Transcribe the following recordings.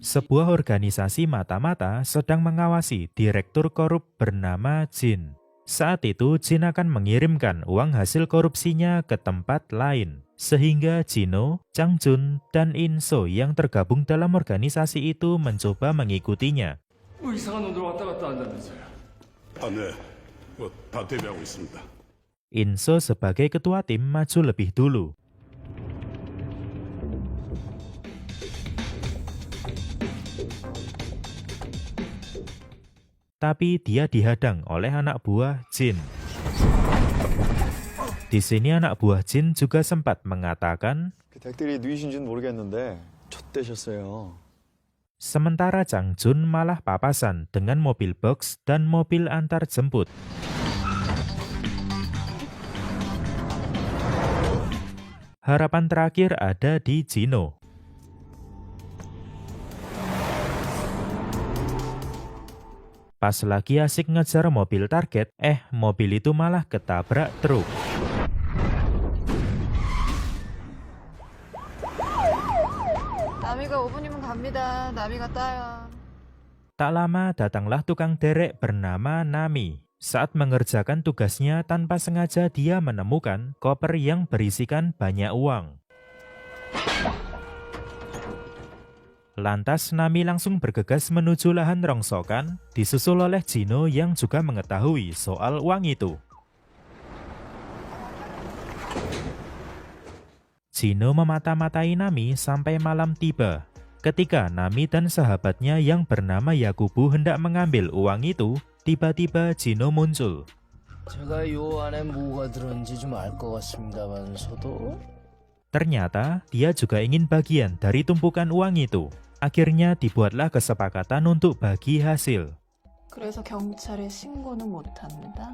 Sebuah organisasi mata-mata sedang mengawasi direktur korup bernama Jin. Saat itu Jin akan mengirimkan uang hasil korupsinya ke tempat lain. Sehingga Jino, Changjun, dan Inso yang tergabung dalam organisasi itu mencoba mengikutinya. 뭐 이상한 놈들 왔다 갔다 한다면서요? 네. 다 대비하고 있습니다. Inso sebagai ketua tim maju lebih dulu. Tapi dia dihadang oleh anak buah Jin. Di sini anak buah Jin juga sempat mengatakan, 댁들이 누이신지는 모르겠는데 좆되셨어요. sementara Changjun malah papasan dengan mobil box dan mobil antar jemput. Harapan terakhir ada di Jino. Pas lagi asik ngejar mobil target, mobil itu malah ketabrak truk. 나미가 5분이면 갑니다. 나미가 따요. Tak lama datanglah tukang derek bernama Nami. Saat mengerjakan tugasnya tanpa sengaja dia menemukan koper yang berisikan banyak uang. Lantas Nami langsung bergegas menuju lahan rongsokan, disusul oleh Jino yang juga mengetahui soal uang itu. Jino memata-matai Nami sampai malam tiba. Ketika Nami dan sahabatnya yang bernama Yakubu hendak mengambil uang itu, tiba-tiba Jino muncul. 제가 요 안에 뭐가 들었는지 좀 알 것 같습니다만서도 Ternyata dia juga ingin bagian dari tumpukan uang itu. Akhirnya dibuatlah kesepakatan untuk bagi hasil. 그래서 경찰에 신고는 못합니다.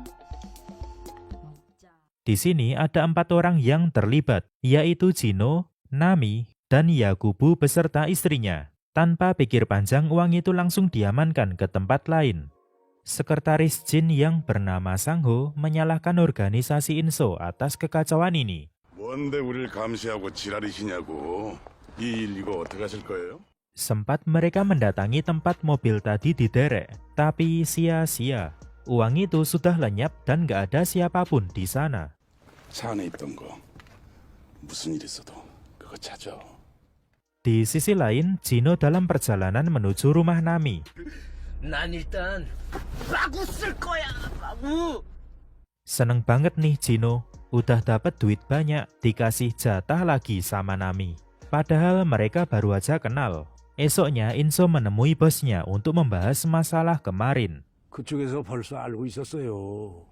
Di sini ada 4 orang yang terlibat, yaitu Jino, Nami, dan Yakubu beserta istrinya. Tanpa pikir panjang, uang itu langsung diamankan ke tempat lain. Sekretaris Jin yang bernama Sangho menyalahkan organisasi Inso atas kekacauan ini. 뭔데 우리를 감시하고 지랄이시냐고. 이 일 이거 어떻게 하실 거예요? Sempat mereka mendatangi tempat mobil tadi diderek, tapi sia-sia. Uang itu sudah lenyap dan gak ada siapapun di sana. 차 안에 있던 거 무슨 일 있어도 그거 찾아. Di sisi lain, Jino dalam perjalanan menuju rumah Nami. 난 일단 마구 쓸 거야. 마구. Seneng banget nih Jino, udah dapat duit banyak, dikasih jatah lagi sama Nami. Padahal mereka baru aja kenal. Esoknya Inso menemui bosnya untuk membahas masalah kemarin. 그쪽에서 벌써 알고 있었어요.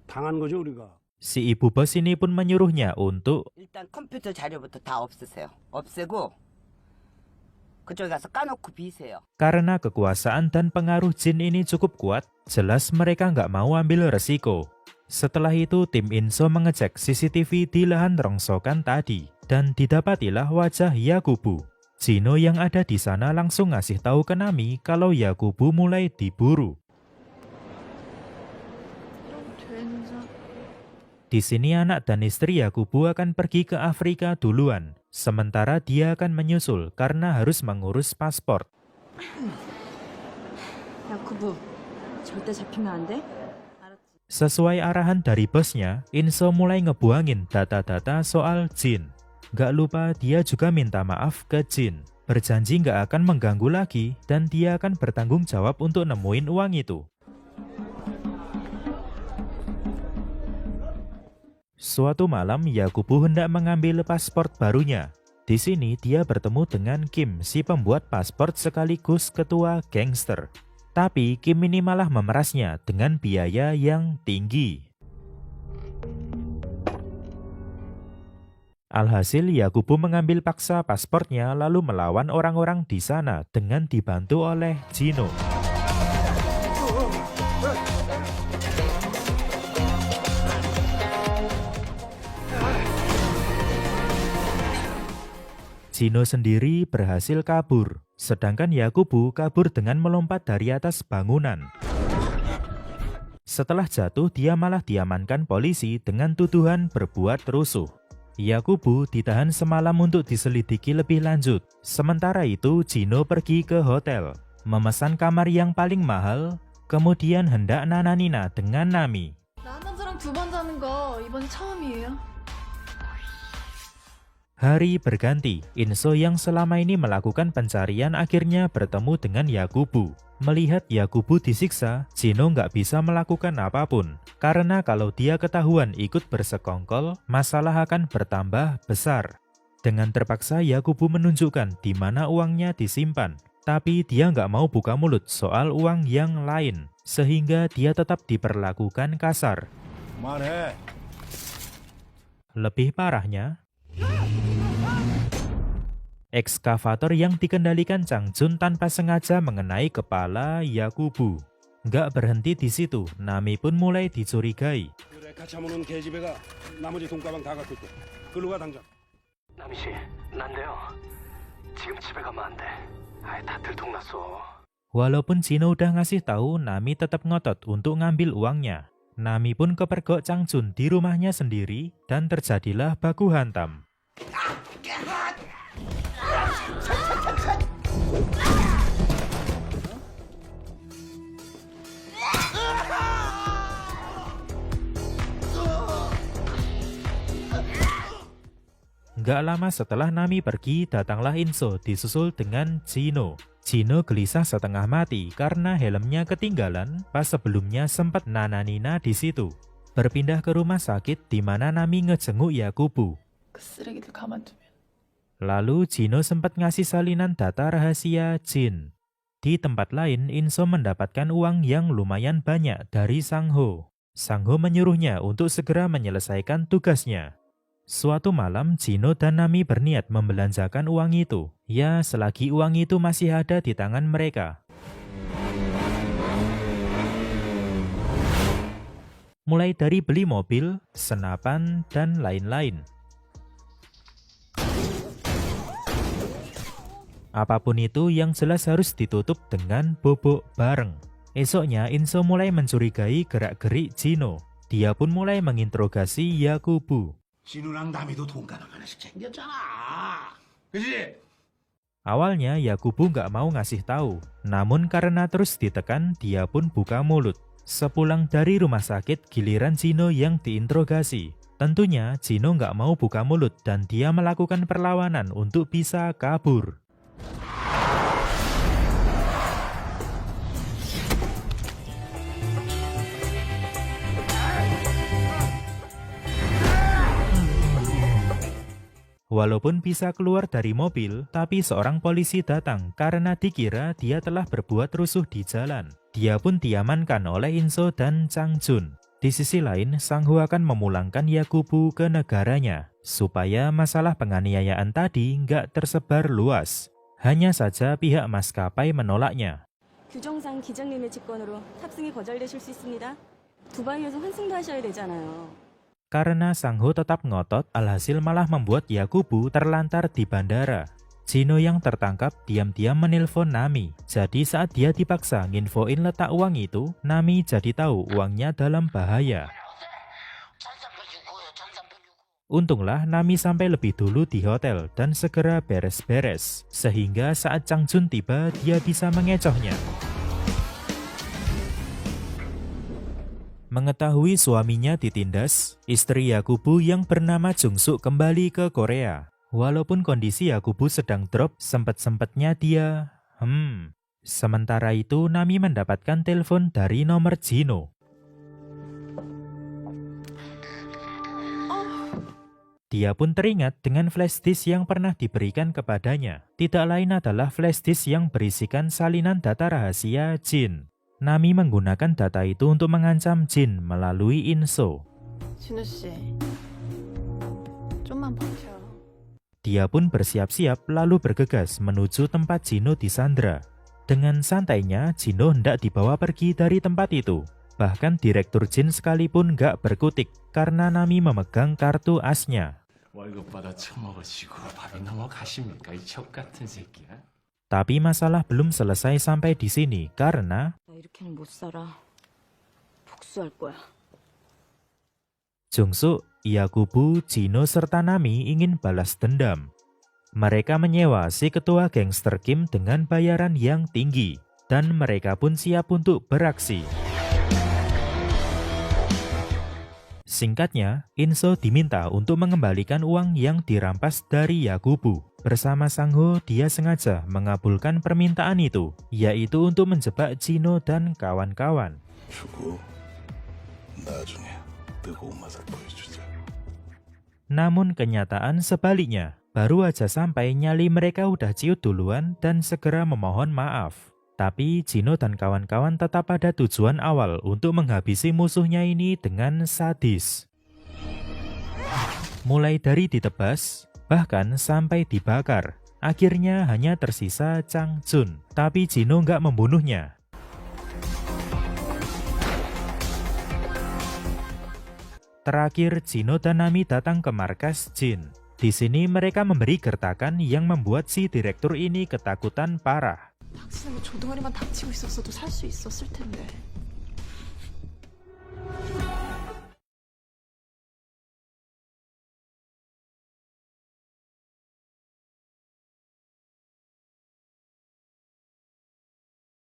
당한 거죠, 우리가. Si ibu bos ini pun menyuruhnya untuk 일단 컴퓨터 자료부터 다 없으세요. 없애고 그쪽에 가서 까놓고 비세요. karena kekuasaan dan pengaruh Jin ini cukup kuat, jelas mereka nggak mau ambil resiko. Setelah itu tim Inso mengecek CCTV di lahan rongsokan tadi dan didapatilah wajah Yakubu. Jino yang ada di sana langsung ngasih tahu ke Nami kalau Yakubu mulai diburu. Di sini anak dan istri Yakubu akan pergi ke Afrika duluan, sementara dia akan menyusul karena harus mengurus paspor. 야쿠부, 절대 잡히면 안 돼? Sesuai arahan dari bosnya, Inso mulai ngebuangin data-data soal Jin. Gak lupa dia juga minta maaf ke Jin, berjanji gak akan mengganggu lagi dan dia akan bertanggung jawab untuk nemuin uang itu. Suatu malam, Yakubu hendak mengambil paspor barunya. Di sini dia bertemu dengan Kim, si pembuat paspor sekaligus ketua gangster. Tapi Kim ini malah memerasnya dengan biaya yang tinggi. Alhasil Yakubu mengambil paksa paspornya lalu melawan orang-orang di sana dengan dibantu oleh Jino. Jino sendiri berhasil kabur, sedangkan Yakubu kabur dengan melompat dari atas bangunan. Setelah jatuh, dia malah diamankan polisi dengan tuduhan berbuat rusuh. Yakubu ditahan semalam untuk diselidiki lebih lanjut. Sementara itu, Jino pergi ke hotel, memesan kamar yang paling mahal, kemudian hendak nananina dengan Nami. 나 한 남자랑 두 번 자는 거 이번이 처음이에요. Hari berganti, Inso yang selama ini melakukan pencarian akhirnya bertemu dengan Yakubu. Melihat Yakubu disiksa, Jino nggak bisa melakukan apapun. Karena kalau dia ketahuan ikut bersekongkol, masalah akan bertambah besar. Dengan terpaksa Yakubu menunjukkan di mana uangnya disimpan. Tapi dia nggak mau buka mulut soal uang yang lain. Sehingga dia tetap diperlakukan kasar. 그만해. Lebih parahnya, ekskavator yang dikendalikan Chang Jun tanpa sengaja mengenai kepala Yakubu. Nggak berhenti di situ, Nami pun mulai dicurigai. 그래 같이 한번 계집애가 나머지 돈가방 다 갖고 있대. 글로 가 당장. 남희 씨, 난데요. 지금 집에 가면 안 돼. 아예 다 들통났어. Walaupun Jino udah ngasih tahu, Nami tetap ngotot untuk ngambil uangnya. Nami pun kepergok Chang Jun di rumahnya sendiri dan terjadilah baku hantam. Gak lama setelah Nami pergi, datanglah Inso disusul dengan Jino. Jino gelisah setengah mati karena helmnya ketinggalan pas sebelumnya sempat nananina di situ. Berpindah ke rumah sakit di mana Nami ngejenguk Yakubu. 그 쓰레기들 가만두면. Lalu Jino sempat ngasih salinan data rahasia Jin. Di tempat lain, Inso mendapatkan uang yang lumayan banyak dari Sang-ho. Sang-ho menyuruhnya untuk segera menyelesaikan tugasnya. Suatu malam, Jino dan Nami berniat membelanjakan uang itu. Ya, selagi uang itu masih ada di tangan mereka. Mulai dari beli mobil, senapan, dan lain-lain. Apapun itu yang jelas harus ditutup dengan bobok bareng. Esoknya, Inso mulai mencurigai gerak-gerik Jino. Dia pun mulai menginterogasi Yakubu. 진우랑 남이도 돈가방 하나씩 챙겼잖아. 그지? Awalnya Yakubu nggak mau ngasih tahu, namun karena terus ditekan, dia pun buka mulut. Sepulang dari rumah sakit, giliran Jino yang diinterogasi. Tentunya Jino nggak mau buka mulut dan dia melakukan perlawanan untuk bisa kabur. Walaupun bisa keluar dari mobil, tapi seorang polisi datang karena dikira dia telah berbuat rusuh di jalan. Dia pun diamankan oleh Inso dan Chang Jun. Di sisi lain, Sang-ho akan memulangkan Yakubu ke negaranya, supaya masalah penganiayaan tadi nggak tersebar luas. Hanya saja pihak maskapai menolaknya. 규정상 기장님의 직권으로 탑승이 거절되실 수 있습니다. 두바이에서 환승도 하셔야 되잖아요. Karena Sang-ho tetap ngotot, alhasil malah membuat Yakubu terlantar di bandara. Jino yang tertangkap diam-diam menelpon Nami. Jadi saat dia dipaksa nginfoin letak uang itu, Nami jadi tahu uangnya dalam bahaya. Untunglah Nami sampai lebih dulu di hotel dan segera beres-beres. Sehingga saat Chang Jun tiba, dia bisa mengecohnya. Mengetahui suaminya ditindas, istri Yakubu yang bernama Jung-suk kembali ke Korea. Walaupun kondisi Yakubu sedang drop, sempat-sempatnya dia... Sementara itu, Nami mendapatkan telepon dari nomor Jino. Dia pun teringat dengan flash disk yang pernah diberikan kepadanya. Tidak lain adalah flash disk yang berisikan salinan data rahasia Jin. Nami menggunakan data itu untuk mengancam Jin melalui Inso. 진우 씨, 좀만 버텨. Dia pun bersiap-siap lalu bergegas menuju tempat Jino disandra. Dengan santainya, Jino hendak dibawa pergi dari tempat itu. Bahkan Direktur Jin sekalipun gak berkutik karena Nami memegang kartu asnya. 월급 받아 처먹으시고 밥이 넘어가십니까? 이 척같은 새끼야. Tapi masalah belum selesai sampai di sini karena 나 이렇게는 못 살아. 복수할 거야. Jungsuk, Yakubu, Jino, serta Nami ingin balas dendam. Mereka menyewa si ketua gangster Kim dengan bayaran yang tinggi, dan mereka pun siap untuk beraksi. Singkatnya, Inso diminta untuk mengembalikan uang yang dirampas dari Yakubu. Bersama Sang-ho, dia sengaja mengabulkan permintaan itu, yaitu untuk menjebak Jino dan kawan-kawan. 주고 나중에 뜨거운 맛을 보여주자. Namun kenyataan sebaliknya, baru aja sampai nyali mereka udah ciut duluan dan segera memohon maaf. Tapi Jino dan kawan-kawan tetap pada tujuan awal untuk menghabisi musuhnya ini dengan sadis. Mulai dari ditebas, bahkan sampai dibakar. Akhirnya hanya tersisa Chang Jun, tapi Jino nggak membunuhnya. Terakhir, Jino dan Nami datang ke markas Jin. Di sini mereka memberi gertakan yang membuat si direktur ini ketakutan parah. 당신은 조동아리만 닥치고 있었어도 살 수 있었을 텐데.